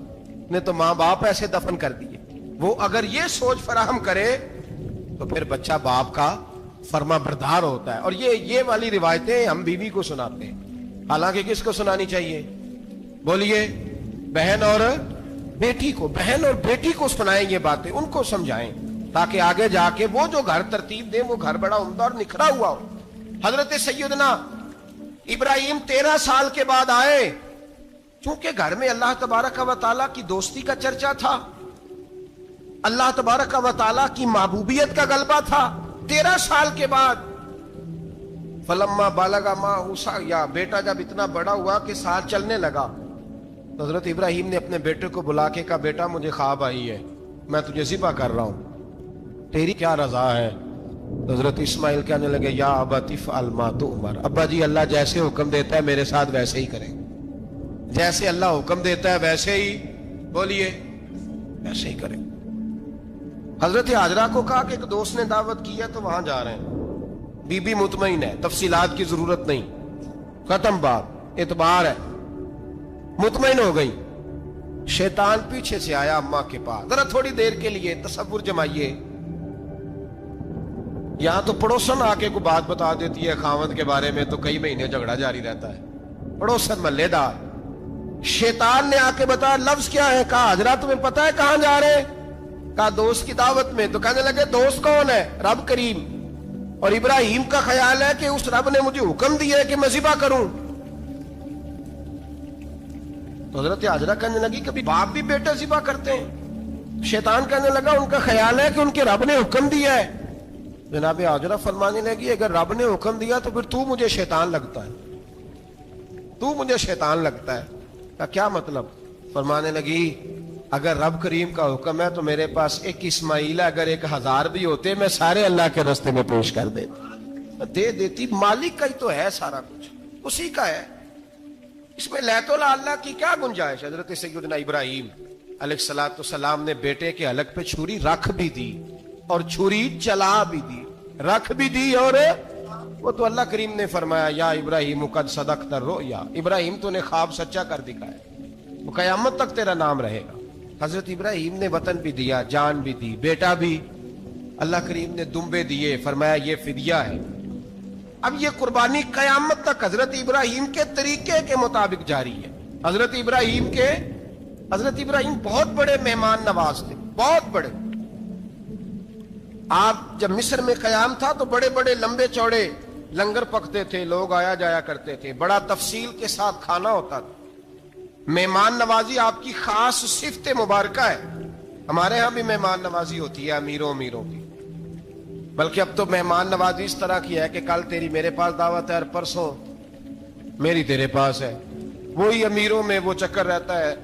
نے تو ماں باپ ایسے دفن کر دیے, وہ اگر یہ سوچ فراہم کرے تو پھر بچہ باپ کا فرما بردار ہوتا ہے. اور یہ والی روایتیں ہم بیوی کو سناتے ہیں. حالانکہ کس کو سنانی چاہیے؟ بولیے، بہن اور بیٹی کو. بہن اور بیٹی کو سنائیں یہ باتیں، ان کو سمجھائیں، تاکہ آگے جا کے وہ جو گھر ترتیب دیں وہ گھر بڑا عمدہ اور نکھرا ہوا ہو. حضرت سیدنا ابراہیم 13 سال کے بعد آئے، چونکہ گھر میں اللہ تبارک و تعالیٰ کی دوستی کا چرچا تھا، اللہ تبارک و تعالیٰ کی محبوبیت کا غلبہ تھا. 13 سال کے بعد فلما بالغ معہ السعی، بیٹا جب اتنا بڑا ہوا کہ ساتھ چلنے لگا، تو حضرت ابراہیم نے اپنے بیٹے کو بلا کے کہا، بیٹا مجھے خواب آئی ہے، میں تجھے ذبح کر رہا ہوں، تیری کیا رضا ہے؟ تو حضرت اسماعیل کہنے لگے، یا ابت افعل ما تؤمر، ابا جی اللہ جیسے حکم دیتا ہے میرے ساتھ ویسے ہی کریں، جیسے اللہ حکم دیتا ہے ویسے ہی، بولیے، ویسے ہی کریں. حضرت حاجرہ کو کہا کہ ایک دوست نے دعوت کی ہے تو وہاں جا رہے ہیں. بی بی مطمئن ہے، تفصیلات کی ضرورت نہیں، ختم بات، اعتبار ہے، مطمئن ہو گئی. شیطان پیچھے سے آیا اماں کے پاس. ذرا تھوڑی دیر کے لیے تصور جمائیے، یہاں تو پڑوسن آ کے کوئی بات بتا دیتی ہے خاوند کے بارے میں تو کئی مہینے جھگڑا جاری رہتا ہے، پڑوسن محلے دار. شیطان نے آ کے بتایا لفظ کیا ہے؟ کہا حضرہ تمہیں پتا ہے کہاں جا رہے؟ کہا دوست کی دعوت میں. تو کہنے لگے دوست کون ہے؟ رب کریم. اور ابراہیم کا خیال ہے کہ اس رب نے مجھے حکم دیا ہے کہ میں ذبح کروں. تو حضرت حاجرہ کہنے لگی کبھی باپ بھی بیٹا ذبح کرتے ہیں؟ شیطان کہنے لگا ان کا خیال ہے کہ ان کے رب نے حکم دیا ہے. جناب حاجرہ فرمانے لگی اگر رب نے حکم دیا تو پھر تو مجھے شیطان لگتا ہے، تو مجھے شیطان لگتا ہے. کا کیا مطلب؟ فرمانے لگی اگر رب کریم کا حکم ہے تو میرے پاس ایک اسماعیل ہے، اگر 1000 بھی ہوتے میں سارے اللہ کے راستے میں پیش کر دے دیتی. مالک کا ہی تو ہے سارا کچھ، اسی کا ہے، اس میں لیت اللہ کی کیا گنجائش؟ حضرت سیدنا ابراہیم علیہ السلام نے بیٹے کے حلق پہ چھری رکھ بھی دی اور چھری چلا بھی دی، رکھ بھی دی، اور وہ تو اللہ کریم نے فرمایا یا ابراہیم قد صدقت الرؤیا، ابراہیم تو نے خواب سچا کر دکھایا، وہ قیامت تک تیرا نام رہے گا. حضرت ابراہیم نے وطن بھی دیا، جان بھی دی، بیٹا بھی. اللہ کریم نے دمبے دیے، فرمایا یہ فدیہ ہے. اب یہ قربانی قیامت تک حضرت ابراہیم کے طریقے کے مطابق جاری ہے. حضرت ابراہیم بہت بڑے مہمان نواز تھے، بہت بڑے. آپ جب مصر میں قیام تھا تو بڑے بڑے لمبے چوڑے لنگر پکتے تھے، لوگ آیا جایا کرتے تھے، بڑا تفصیل کے ساتھ کھانا ہوتا تھا. مہمان نوازی آپ کی خاص صفت مبارکہ ہے. ہمارے ہاں بھی مہمان نوازی ہوتی ہے امیروں کی، بلکہ اب تو مہمان نوازی اس طرح کی ہے کہ کل تیری میرے پاس دعوت ہے اور پرسوں میری تیرے پاس ہے. وہی امیروں میں وہ چکر رہتا ہے،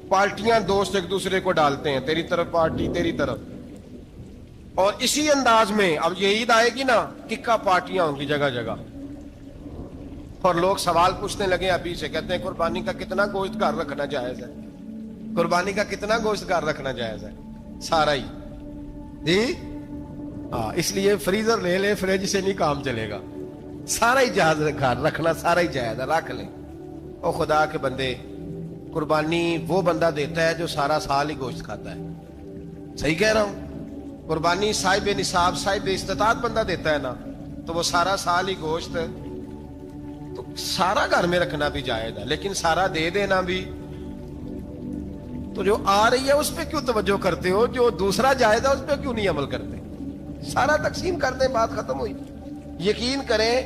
پارٹیاں دوست ایک دوسرے کو ڈالتے ہیں، تیری طرف پارٹی تیری طرف. اور اسی انداز میں اب یہ عید آئے گی نا، ٹکا پارٹیاں ہوں گی جگہ جگہ، اور لوگ سوال پوچھنے لگے ابھی سے، کہتے ہیں قربانی کا کتنا گوشت گھر رکھنا جائز ہے؟ قربانی کا کتنا گوشت گھر رکھنا جائز ہے؟ سارا ہی جی ہاں، اس لیے فریزر لے لے، فریج سے نہیں کام چلے گا. سارا ہی جہاز گھر رکھنا سارا ہی جائز ہے، رکھ لیں. او خدا کے بندے، قربانی وہ بندہ دیتا ہے جو سارا سال ہی گوشت کھاتا ہے. صحیح کہہ رہا ہوں؟ قربانی صاحب نصاب، صاحب استطاعت بندہ دیتا ہے نا، تو وہ سارا سال ہی گوشت، تو سارا گھر میں رکھنا بھی جائز ہے، لیکن سارا دے دینا بھی. تو جو آ رہی ہے اس پہ کیوں توجہ کرتے ہو؟ جو دوسرا جائز ہے اس پہ کیوں نہیں عمل کرتے؟ سارا تقسیم کر دیں، بات ختم ہوئی. یقین کریں،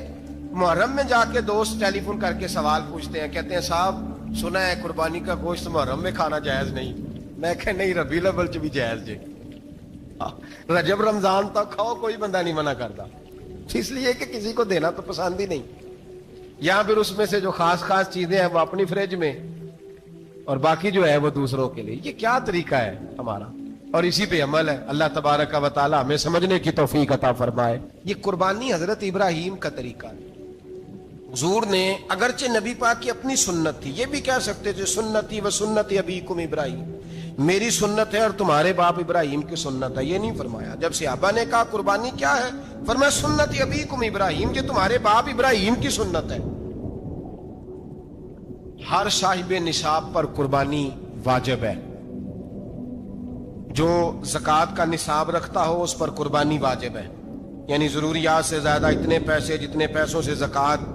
محرم میں جا کے دوست ٹیلی فون کر کے سوال پوچھتے ہیں، کہتے ہیں صاحب سنا ہے قربانی کا گوشت محرم میں کھانا جائز نہیں. میں کہ نہیں، ربیع الاول چ بھی جائز جی، رجب رمضان تک کھاؤ، کوئی بندہ نہیں منع کرتا. اس لیے کہ کسی کو دینا تو پسند ہی نہیں. یہاں پھر اس میں سے جو خاص چیزیں ہیں وہ اپنی فریج میں، اور باقی جو ہے وہ دوسروں کے لیے. یہ کیا طریقہ ہے ہمارا؟ اور اسی پہ عمل ہے. اللہ تبارک و تعالی ہمیں سمجھنے کی توفیق عطا فرمائے. یہ قربانی حضرت ابراہیم کا طریقہ ہے. حضور نے اگرچہ نبی پاک کی اپنی سنت تھی، یہ بھی کہہ سکتے تھے سنتی و سنت ابیکم ابراہیم، میری سنت ہے اور تمہارے باپ ابراہیم کی سنت ہے. یہ نہیں فرمایا. جب صحابہ نے کہا قربانی کیا ہے، فرمایا سنت ابیکم ابراہیم، یہ تمہارے باپ ابراہیم کی سنت ہے. ہر صاحب نصاب پر قربانی واجب ہے. جو زکوٰۃ کا نصاب رکھتا ہو اس پر قربانی واجب ہے. یعنی ضروریات سے زیادہ اتنے پیسے، جتنے پیسوں سے زکوٰۃ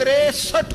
63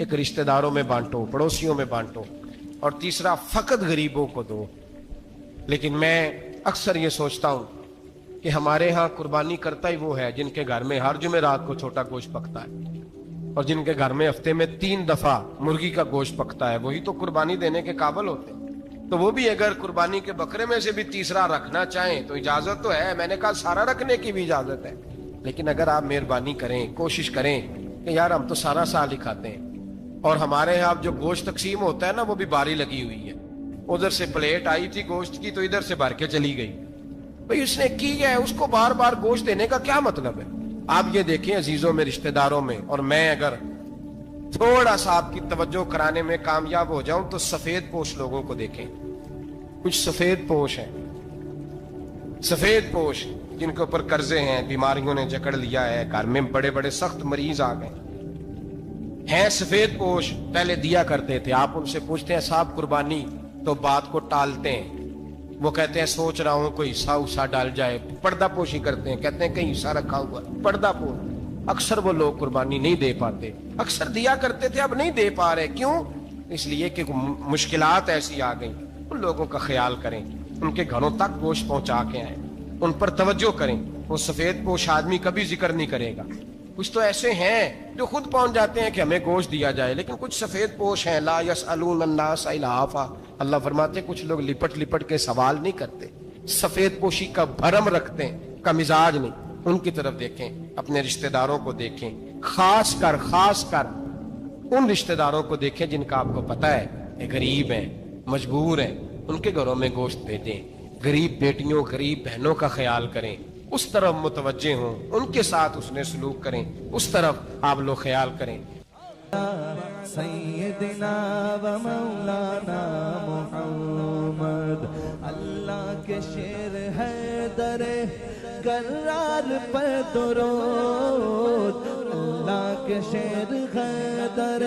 ایک رشتہ داروں میں بانٹو، پڑوسیوں میں بانٹو، اور تیسرا فقط غریبوں کو دو۔ لیکن میں اکثر یہ سوچتا ہوں کہ ہمارے ہاں قربانی کرتا ہی وہ ہے جن کے گھر میں ہر جمعرات کو چھوٹا گوشت پکتا ہے، اور جن کے گھر میں ہفتے میں 3 دفعہ مرغی کا گوشت پکتا ہے، وہی تو قربانی دینے کے قابل ہوتے ہیں۔ تو وہ بھی اگر قربانی کے بکرے میں سے بھی تیسرا رکھنا چاہیں تو اجازت تو ہے، میں نے کہا سارا رکھنے کی بھی اجازت ہے، لیکن اگر آپ مہربانی کریں، کوشش کریں کہ یار ہم تو سارا سال ہی کھاتے ہیں، اور ہمارے یہاں جو گوشت تقسیم ہوتا ہے نا وہ بھی باری لگی ہوئی ہے، ادھر سے پلیٹ آئی تھی گوشت کی تو ادھر سے بھر کے چلی گئی، بھئی اس نے کی ہے، اس کو بار بار گوشت دینے کا کیا مطلب ہے؟ آپ یہ دیکھیں عزیزوں میں، رشتہ داروں میں، اور میں اگر تھوڑا سا آپ کی توجہ کرانے میں کامیاب ہو جاؤں تو سفید پوش لوگوں کو دیکھیں، کچھ سفید پوش ہیں، سفید پوش جن کے اوپر قرضے ہیں، بیماریوں نے جکڑ لیا ہے، گھر میں بڑے بڑے سخت مریض آ گئے ہیں، سفید پوش پہلے دیا کرتے تھے، آپ ان سے پوچھتے ہیں صاحب قربانی، تو بات کو ٹالتے ہیں، وہ کہتے ہیں سوچ رہا ہوں کوئی حصہ ڈال جائے، پردہ پوشی کرتے ہیں، کہتے ہیں کہیں حصہ رکھا ہوا، پردہ پوش۔ اکثر وہ لوگ قربانی نہیں دے پاتے، اکثر دیا کرتے تھے اب نہیں دے پا رہے، کیوں؟ اس لیے کہ مشکلات ایسی آ گئیں۔ ان لوگوں کا خیال کریں، ان کے گھروں تک گوشت پہنچا کے آئیں، ان پر توجہ کریں۔ وہ سفید پوش آدمی کبھی ذکر نہیں کرے گا، کچھ تو ایسے ہیں جو خود پہنچ جاتے ہیں کہ ہمیں گوشت دیا جائے، لیکن کچھ سفید پوش ہیں لا یسألون الناس الحافا، اللہ فرماتے ہیں کچھ لوگ لپٹ لپٹ کے سوال نہیں کرتے، سفید پوشی کا بھرم رکھتے ہیں، کا مزاج نہیں۔ ان کی طرف دیکھیں، اپنے رشتہ داروں کو دیکھیں، خاص کر ان رشتہ داروں کو دیکھیں جن کا آپ کو پتہ ہے کہ غریب ہیں، مجبور ہیں، ان کے گھروں میں گوشت بھیجیں، غریب بیٹیوں، غریب بہنوں کا خیال کریں، اس طرف متوجہ ہوں، ان کے ساتھ اس نے سلوک کریں، اس طرف آپ لوگ خیال کریں۔ سیدنا و مولانا محمد، اللہ کے شیر ہے در کرار پر درود، اللہ کے شیر ہے در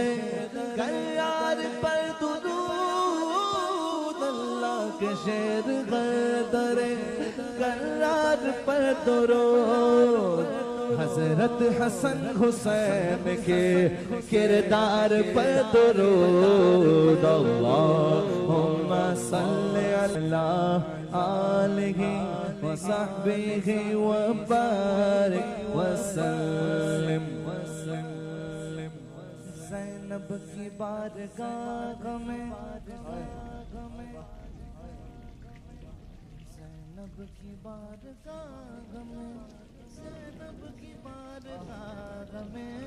کرار پر درود، اللہ کے شیر ہے در کرار پر درود، حضرت حسن حسین کے کردار پر درود، اللہم صلی علی آلہ وصحبہ وبارک وسلم۔ زینب کی بارگاہ میں، زینب کی بارگاہ میں، زینب کی بارگاہ میں،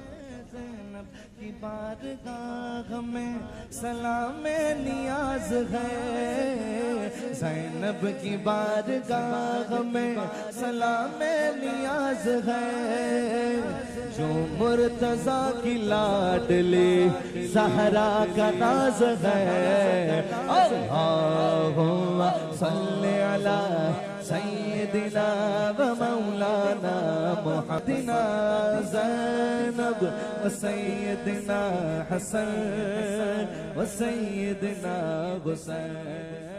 زینب کی بارگاہ میں سلام نیاز ہے، زینب کی بارگاہ میں سلام نیاز ہے، جو مرتضیٰ کی لاڈلی زہرا کا ناز ہے، اللہم صلی علی سیدنا و مولانا محمدنا زینب و سیدنا حسن و سیدنا حسین۔